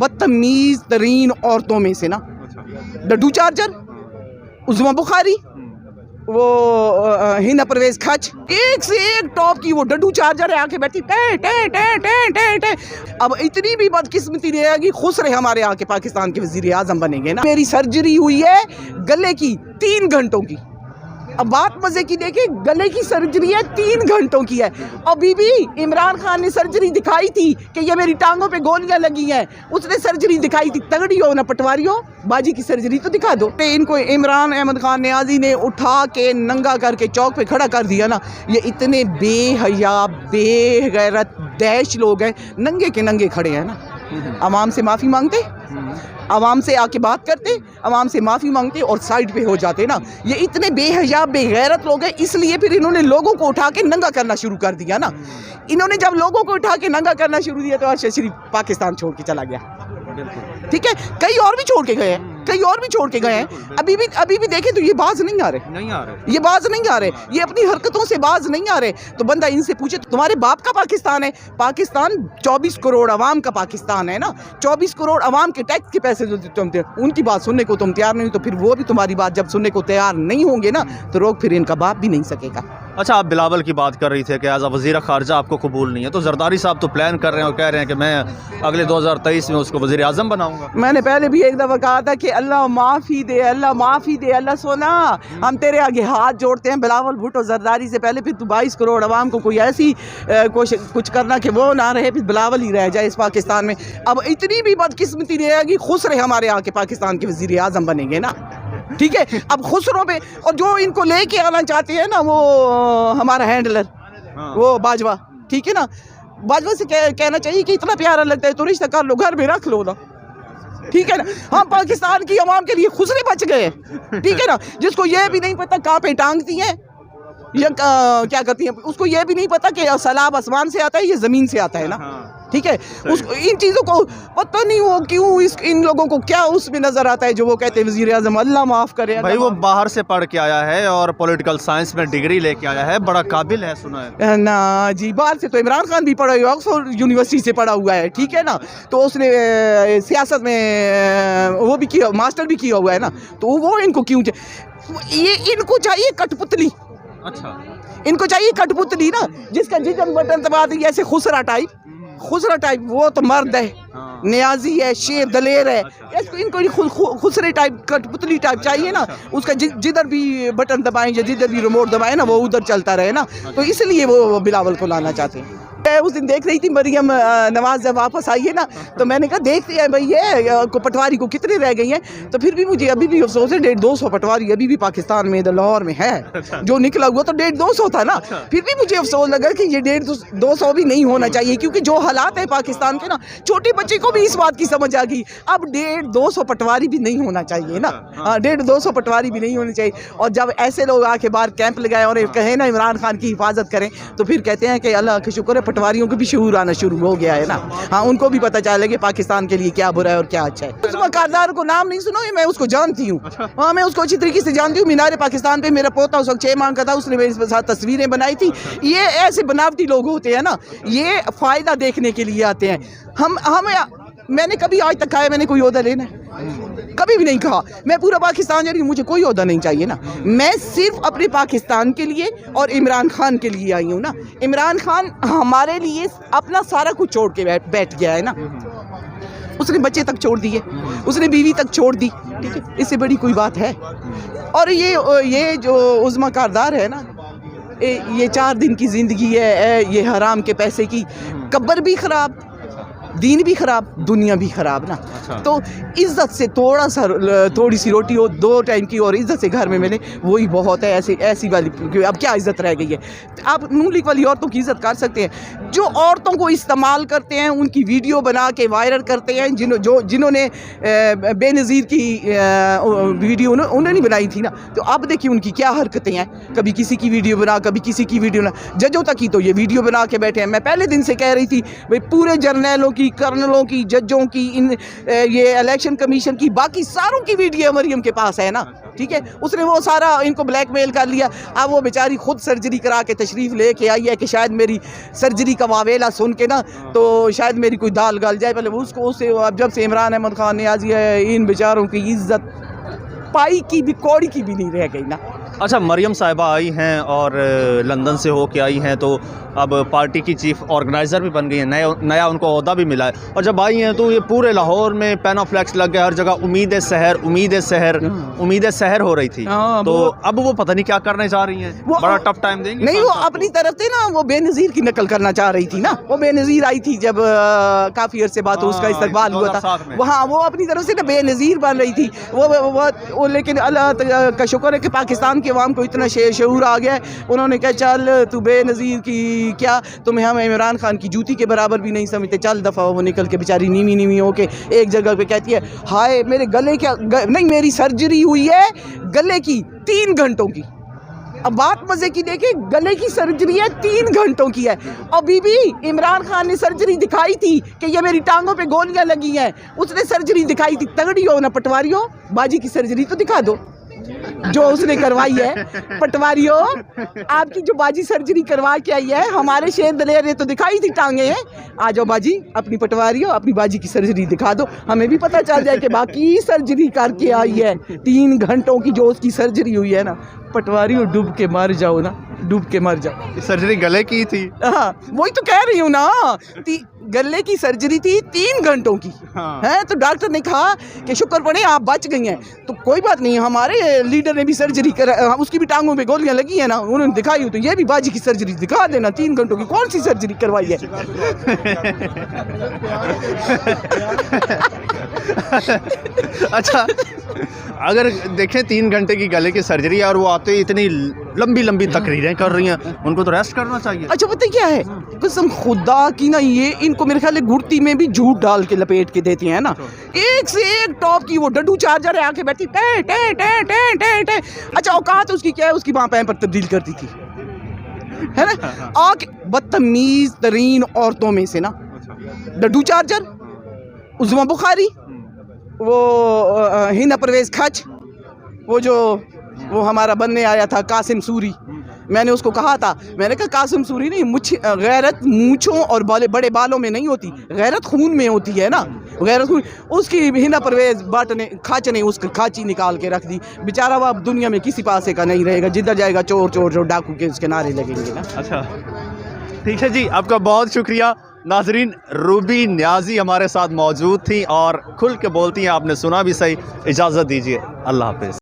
बदतमीज तरीन औरतों में से ना, डड्डू चार्जर, उज़मा बुखारी, वो हिना परवेज खच, एक से एक टॉप की वो डड्डू चार्जर है, आके बैठी टे टे टे टे टे टे। अब इतनी भी बदकिस्मती रहेगी, खुश रहे हमारे आके पाकिस्तान के वजीर आजम बनेंगे ना। मेरी सर्जरी हुई है गले की 3 घंटों की। अब बात मजे की देखिए, गले की सर्जरी है 3 घंटों की है। अभी भी इमरान खान ने सर्जरी दिखाई थी कि ये मेरी टांगों पे गोलियां लगी हैं, उसने सर्जरी दिखाई थी। तगड़ी हो ना पटवारी हो, बाजी की सर्जरी तो दिखा दो। इनको इमरान अहमद खान नियाजी ने उठा के नंगा करके चौक पे खड़ा कर दिया ना। ये इतने बेहया बेगैरत दैश लोग हैं, नंगे के नंगे खड़े हैं ना। आवाम से माफ़ी मांगते, आवाम से आके बात करते, आवाम से माफ़ी मांगते और साइड पे हो जाते ना। ये इतने बेहया बेगैरत लोग हैं, इसलिए फिर इन्होंने लोगों को उठा के नंगा करना शुरू कर दिया ना। इन्होंने जब लोगों को उठा के नंगा करना शुरू किया तो अरशद शरीफ पाकिस्तान छोड़ के चला गया। ठीक है, कई और भी छोड़ के गए हैं, कई और भी छोड़ के गए हैं। अभी भी देखें तो ये बाज नहीं आ रहे, ये बाज नहीं आ रहे, ये अपनी हरकतों से बाज नहीं आ रहे। तो बंदा इनसे पूछे, तुम्हारे बाप का पाकिस्तान है? पाकिस्तान 24 करोड़ अवाम का पाकिस्तान है ना। 24 करोड़ अवाम के टैक्स के पैसे जो तुम उनकी बात सुनने को तुम तैयार नहीं, तो फिर वो भी तुम्हारी बात जब सुनने को तैयार नहीं होंगे ना, तो रोक फिर इनका बाप भी नहीं सकेगा। अच्छा, आप बिलावल की बात कर रही थे कि एज वज़ीर ख़ारजा आपको कबूल नहीं है, तो जरदारी साहब तो प्लान कर रहे हैं और कह रहे हैं कि मैं अगले 2023 में उसको वज़ीर आज़म बनाऊंगा। मैंने पहले भी एक दफ़ा कहा था कि अल्लाह माफ़ी दे, अल्लाह माफ़ी दे। अल्लाह सोना, हम तेरे आगे हाथ जोड़ते हैं, बिलावल भुट्टो जरदारी से पहले फिर तू 22 करोड़ अवाम को कोई ऐसी कुछ करना कि वो ना रहे, फिर बिलावल ही रह जाए इस पाकिस्तान में। अब इतनी भी बदकिस्मती रहेगी, खुश रहे हमारे आके पाकिस्तान के वज़ीर आज़म बनेंगे ना। ठीक है, अब खुसरों पे, और जो इनको लेके आना चाहते हैं ना, वो हमारा हैंडलर, वो बाजवा, ठीक है ना, बाजवा से कहना चाहिए कि इतना प्यारा लगता है तो रिश्ता कर लो, घर में रख लो ना। ठीक है ना, हम पाकिस्तान की आवाम के लिए खुसरे बच गए। ठीक है ना, जिसको ये भी नहीं पता कहाँ पे टांगती हैं या क्या करती हैं, उसको ये भी नहीं पता कि सैलाब आसमान से आता है या ज़मीन से आता है ना। ठीक है, उसको इन चीज़ों को पता नहीं हो क्यों इन लोगों को क्या उसमें नज़र आता है जो वो कहते हैं वज़ीर आज़म। अल्लाह माफ़ करे भाई, वो बाहर से पढ़ के आया है और पॉलिटिकल साइंस में डिग्री लेके आया है, बड़ा काबिल है सुना है ना जी। बाहर से तो इमरान खान भी पढ़ा हुआ है, ऑक्सफोर्ड यूनिवर्सिटी से पढ़ा हुआ है। ठीक है ना, तो उसने सियासत में वो भी किया, मास्टर भी किया हुआ है ना। तो वो इनको क्यों ये इनको चाहिए कठपुतली। अच्छा, इनको चाहिए कठपुतली ना, जिसका जिगन बटन दबा दी, ऐसे खुसरा टाइप। वो तो मर्द है, नियाजी है, शेर दलेर है। इसको इनको खुसरे टाइप कठपुतली टाइप चाहिए ना, उसका जिधर भी बटन दबाएं या जिधर भी रिमोट दबाएं ना, वो उधर चलता रहे ना। तो इसलिए वो बिलावल को लाना चाहते हैं। उस दिन देख रही थी मरियम नवाज जब वापस आई है ना, तो मैंने कहा देखते हैं भाई ये पटवारी को कितने रह गई हैं। तो फिर भी मुझे अभी भी अफसोस है, 150-200 पटवारी अभी भी पाकिस्तान में लाहौर में है। जो निकला हुआ तो 150-200 था ना। फिर भी मुझे अफसोस लगा कि ये 150-200 भी नहीं होना चाहिए, क्योंकि जो हालात है पाकिस्तान के ना, छोटे बच्चे को भी इस बात की समझ आ गई। अब 150-200 पटवारी भी नहीं होना चाहिए ना। 150-200 पटवारी भी नहीं होने चाहिए। और जब ऐसे लोग आके बाहर कैंप लगाए और कहें ना इमरान खान की हिफाजत करें, तो फिर कहते हैं कि अल्लाह का शुक्र है पटवारियों को भी शऊर आना शुरू हो गया है ना। हाँ, उनको भी पता चला कि पाकिस्तान के लिए क्या बुरा है और क्या अच्छा है। उस मकानदार को नाम नहीं सुना, मैं उसको जानती हूँ। हाँ, मैं उसको अच्छी तरीके से जानती हूँ। मीनार पाकिस्तान पे मेरा पोता उस वक्त 6 माह का था, उसने मेरे साथ तस्वीरें बनाई थी। ये ऐसे बनावटी लोग होते हैं ना, ये फ़ायदा देखने के लिए आते हैं। मैंने कभी आज तक कहा मैंने कोई ओहदा लेना है, कभी भी नहीं कहा। मैं पूरा पाकिस्तान जा रही हूँ, मुझे कोई ओहदा नहीं चाहिए ना। मैं सिर्फ अपने पाकिस्तान के लिए और इमरान खान के लिए आई हूँ ना। इमरान खान हमारे लिए अपना सारा कुछ छोड़ के बैठ गया है ना। उसने बच्चे तक छोड़ दिए, उसने बीवी तक छोड़ दी। ठीक है, इससे बड़ी कोई बात है? और ये जो उज़्मा कारदार है ना, ये 4 दिन की ज़िंदगी है, ये हराम के पैसे की। कब्र भी ख़राब, दीन भी ख़राब, दुनिया भी ख़राब ना। तो इज़्ज़त से थोड़ी सी रोटी हो 2 टाइम की और इज़्ज़त से घर में मिले, वही बहुत है। ऐसी वाली अब क्या इज़्ज़त रह गई है? आप नून लीग वाली औरतों की इज़्ज़त कर सकते हैं। जो औरतों को इस्तेमाल करते हैं, उनकी वीडियो बना के वायरल करते हैं, जिन्होंने बेनज़ीर की वीडियो उन्होंने नहीं बनाई थी ना। तो अब देखिए उनकी क्या हरकतें हैं, कभी किसी की वीडियो बना, कभी किसी की वीडियो बना। जजों तक ही तो ये वीडियो बना के बैठे हैं। मैं पहले दिन से कह रही थी भाई पूरे जर्नैलों की کی, کرنلوں کی, ججوں کی, یہ الیکشن کمیشن کی, باقی ساروں کی ویڈیو مریم کے پاس ہے نا, ٹھیک ہے. اس نے وہ سارا ان کو بلیک میل کر لیا. اب وہ بیچاری خود سرجری کرا کے تشریف لے کے آئی ہے کہ شاید میری سرجری کا واویلا سن کے نا تو شاید میری کوئی دال گل جائے. پہلے اس کو اسے اب جب سے عمران احمد خان نیازی ہے, ان بیچاروں کی عزت پائی کی بھی کوڑی کی بھی نہیں رہ گئی نا. اچھا, مریم صاحبہ آئی ہیں اور لندن سے ہو کے آئی ہیں تو اب پارٹی کی چیف آرگنائزر بھی بن گئی ہیں, نیا ان کو عہدہ بھی ملا ہے. اور جب آئی ہیں تو یہ پورے لاہور میں پینا فلیکس لگ گیا, ہر جگہ امید سحر امید سحر امید سحر ہو رہی تھی. تو اب وہ پتہ نہیں کیا کرنے جا رہی ہیں, بڑا ٹف ٹائم دیں گی. نہیں, وہ اپنی طرف سے نا وہ بے نظیر کی نقل کرنا چاہ رہی تھی نا. وہ بے نظیر آئی تھی جب کافی عرصے بعد اس کا استقبال ہوا تھا وہاں, وہ اپنی طرف سے نا بے نظیر بن رہی تھی وہ. لیکن اللہ کا شکر ہے کہ پاکستان کے عوام کو اتنا شعور آ گیا ہے, انہوں نے کہا چل تو بے نظیر کی کیا, تمہیں ہم عمران خان کی جوتی کے برابر بھی نہیں سمجھتے, چل دفعہ. وہ نکل کے بیچاری نیوی نیوی ہو کے ایک جگہ پہ کہتی ہے ہائے میرے گلے کیا نہیں, میری سرجری ہوئی ہے گلے کی 3 گھنٹوں کی. اب بات مزے کی دیکھیں, گلے کی سرجری ہے 3 گھنٹوں کی ہے. اور بی بی عمران خان نے سرجری دکھائی تھی کہ یہ میری ٹانگوں پہ گولیاں لگی ہیں, اس نے سرجری دکھائی تھی. تگڑی ہو نہ پٹواری ہو, باجی کی سرجری تو دکھا دو جو اس نے کروائی ہے. پٹواری ہو, آپ کی جو باجی سرجری کروا کے آئی ہے, ہمارے شیر دلیر نے تو دکھائی تھی ٹانگیں ہیں. آ جاؤ باجی, اپنی پٹواری ہو, اپنی باجی کی سرجری دکھا دو, ہمیں بھی پتہ چل جائے کہ باقی سرجری کر کے آئی ہے. 3 گھنٹوں کی جو اس کی سرجری ہوئی ہے نا, پٹواری ہو ڈوب کے مر جاؤ نا, ڈوب کے مر جاؤ. سرجری گلے کی تھی. ہاں وہی تو کہہ رہی ہوں نا, گلے کی سرجری تھی 3 گھنٹوں کی ہے. تو ڈاکٹر نے کہا کہ شکر پڑے آپ بچ گئی ہیں. تو کوئی بات نہیں, ہمارے لیڈر نے بھی سرجری کرا, اس کی بھی ٹانگوں پہ گولیاں لگی ہیں نا, انہوں نے دکھائی. تو یہ بھی باجی کی سرجری دکھا دینا. 3 گھنٹوں کی کون سی سرجری کروائی ہے؟ اچھا, اگر دیکھیں 3 گھنٹے کی گلے کی سرجری ہے اور وہ آتے اتنی لمبی لمبی تقریریں کر رہی ہیں, ان کو تو ریسٹ کرنا چاہیے. اچھا پتہ کیا ہے, قسم خدا کی نا, یہ ان کو میرے خیال ہے گھڑتی میں بھی جھوٹ ڈال کے لپیٹ کے دیتی ہیں نا. ایک سے ایک ٹاپ کی وہ ڈڈو چارجر ہے, آ کے بیٹھی ٹے ٹے ٹے ٹے ٹے ٹے. اچھا اوقات اس کی کیا ہے, اس کی ماں پر تبدیل کرتی تھی ہے نا. آ کے بدتمیز ترین عورتوں میں سے نا, ڈڈو چارجر, عظما بخاری, وہ ہنا پرویز کھچ, وہ ہمارا بننے آیا تھا قاسم سوری. میں نے اس کو کہا تھا, میں نے کہا قاسم سوری نہیں, غیرت مونچھوں اور بڑے بالوں میں نہیں ہوتی, غیرت خون میں ہوتی ہے نا. غیرت خون, اس کی ہنا پرویز بٹ نے کھچ نے اس کی کھاچی نکال کے رکھ دی. بیچارہ وہ اب دنیا میں کسی پاسے کا نہیں رہے گا, جدھر جائے گا چور چور جو ڈاکو کے اس کے نعرے لگیں گے نا. اچھا ٹھیک ہے جی, آپ کا بہت شکریہ. ناظرین, روبی نیازی ہمارے ساتھ موجود تھیں اور کھل کے بولتی ہیں, آپ نے سنا بھی صحیح. اجازت دیجیے, اللہ حافظ.